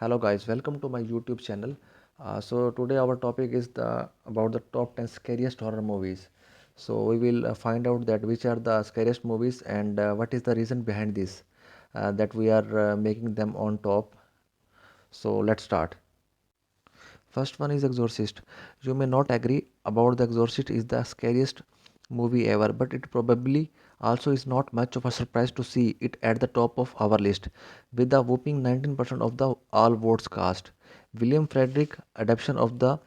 Hello guys, welcome to my YouTube channel. So today our topic is the about the top 10 scariest horror movies. So we will find out that which are the scariest movies and what is the reason behind this that we are making them on top. So let's start. First one is Exorcist. You may not agree about The Exorcist is the scariest movie ever, but it probably also is not much of a surprise to see it at the top of our list, with a whopping 19% of the all votes cast. William Frederick adaptation of the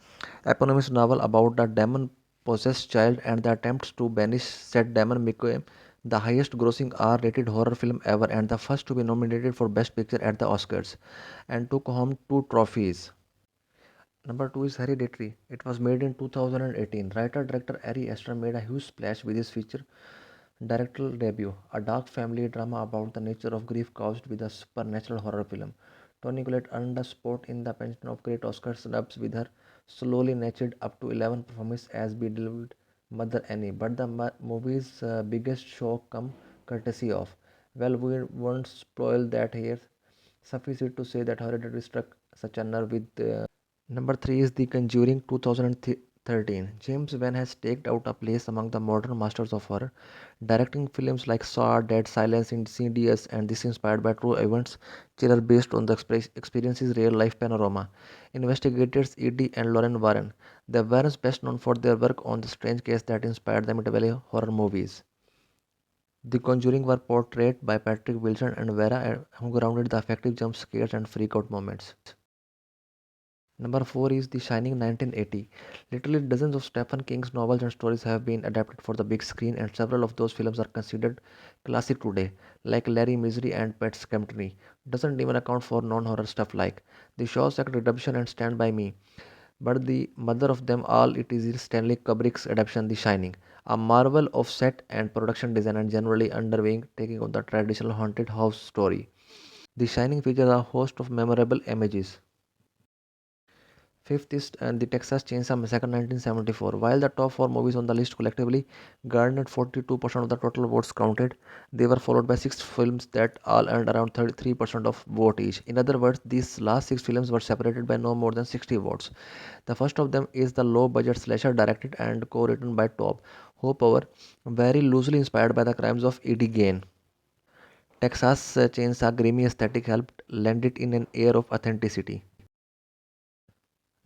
eponymous novel about the demon possessed child and the attempts to banish said demon became the highest grossing R-rated horror film ever and the first to be nominated for Best Picture at the Oscars and took home two trophies. Number 2 is Hereditary. It was made in 2018. Writer-director Ari Aster made a huge splash with his feature directorial debut, a dark family drama about the nature of grief caused with a supernatural horror film. Toni Collette earned a spot in the pension of great Oscar snubs with her slowly notched up to 11 performances as beloved Mother Annie. But the movie's biggest shock come courtesy of. Well, we won't spoil that here. Suffice it to say that Hereditary struck such a nerve with Number 3 is The Conjuring 2013. James Wan has staked out a place among the modern masters of horror, directing films like Saw, Dead Silence, Insidious, and this inspired by true events, thriller based on the experience's real life panorama. Investigators E.D. and Lauren Warren. The Warrens best known for their work on the strange case that inspired them Amityville horror movies. The Conjuring were portrayed by Patrick Wilson and Vera, who grounded the effective jump scares and freak out moments. Number 4 is The Shining 1980. Literally dozens of Stephen King's novels and stories have been adapted for the big screen and several of those films are considered classic today, like Larry Misery and Pet Sematary. Doesn't even account for non-horror stuff like The Shawshank Redemption and Stand By Me. But the mother of them all it is Stanley Kubrick's adaptation The Shining, a marvel of set and production design and generally underwing taking on the traditional haunted house story. The Shining features a host of memorable images. Fifth is The Texas Chainsaw Massacre 1974. While the top four movies on the list collectively garnered 42% of the total votes counted, they were followed by six films that all earned around 33% of vote each. In other words, these last six films were separated by no more than 60 votes. The first of them is the low-budget slasher directed and co-written by Top Hoopover, very loosely inspired by the crimes of Eddie Gain. Texas Chainsaw grimy aesthetic helped lend it in an air of authenticity.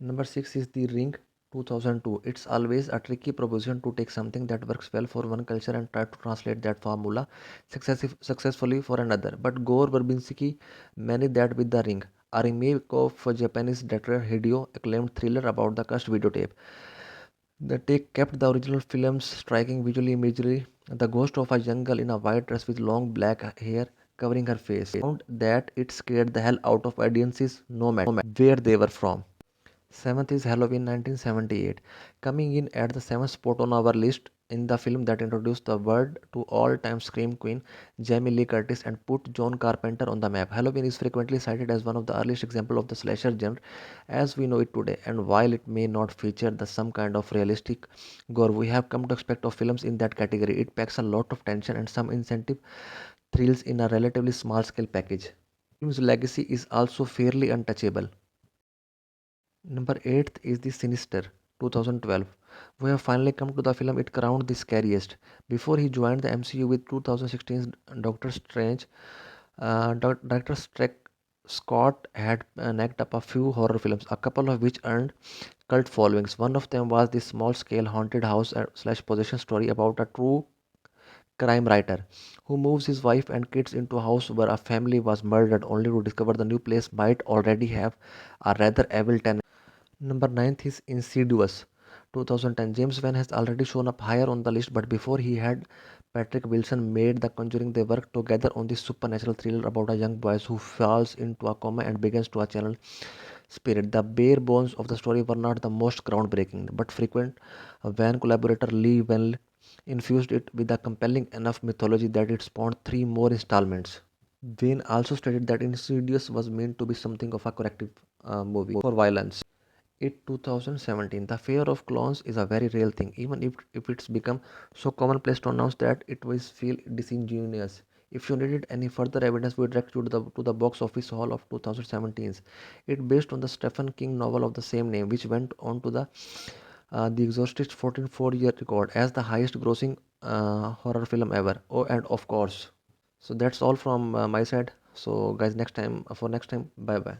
Number 6 is The Ring 2002. It's always a tricky proposition to take something that works well for one culture and try to translate that formula successfully for another. But Gore Verbinski managed that with The Ring, a remake of Japanese director Hideo acclaimed thriller about the cursed videotape. The take kept the original film's striking visually imagery. The ghost of a young girl in a white dress with long black hair covering her face. Found that it scared the hell out of audiences no matter where they were from. Seventh is Halloween 1978, coming in at the seventh spot on our list in the film that introduced the world to all-time scream queen Jamie Lee Curtis and put John Carpenter on the map. Halloween is frequently cited as one of the earliest examples of the slasher genre as we know it today, and while it may not feature the some kind of realistic gore we have come to expect of films in that category, it packs a lot of tension and some incentive thrills in a relatively small scale package. Film's legacy is also fairly untouchable. Number 8 is The Sinister 2012. We have finally come to the film it crowned the scariest. Before he joined the MCU with 2016's Doctor Strange, Director Scott had knocked up a few horror films, a couple of which earned cult followings. One of them was the small scale haunted house slash possession story about a true crime writer who moves his wife and kids into a house where a family was murdered only to discover the new place might already have a rather evil tenant. Number 9 is Insidious 2010. James Wan has already shown up higher on the list, but before he had Patrick Wilson made The Conjuring, they worked together on this supernatural thriller about a young boy who falls into a coma and begins to channel spirit. The bare bones of the story were not the most groundbreaking, but frequent. Van collaborator Lee Van infused it with a compelling enough mythology that it spawned three more installments. Wayne also stated that Insidious was meant to be something of a corrective movie for violence. It 2017. The fear of clones is a very real thing, even if it's become so commonplace to announce that it will feel disingenuous. If you needed any further evidence, we direct you to the box office haul of 2017. It based on the Stephen King novel of the same name, which went on to the Exorcist 14 4-year record as the highest grossing horror film ever. Oh, and of course. So that's all from my side. So guys, next time, bye bye.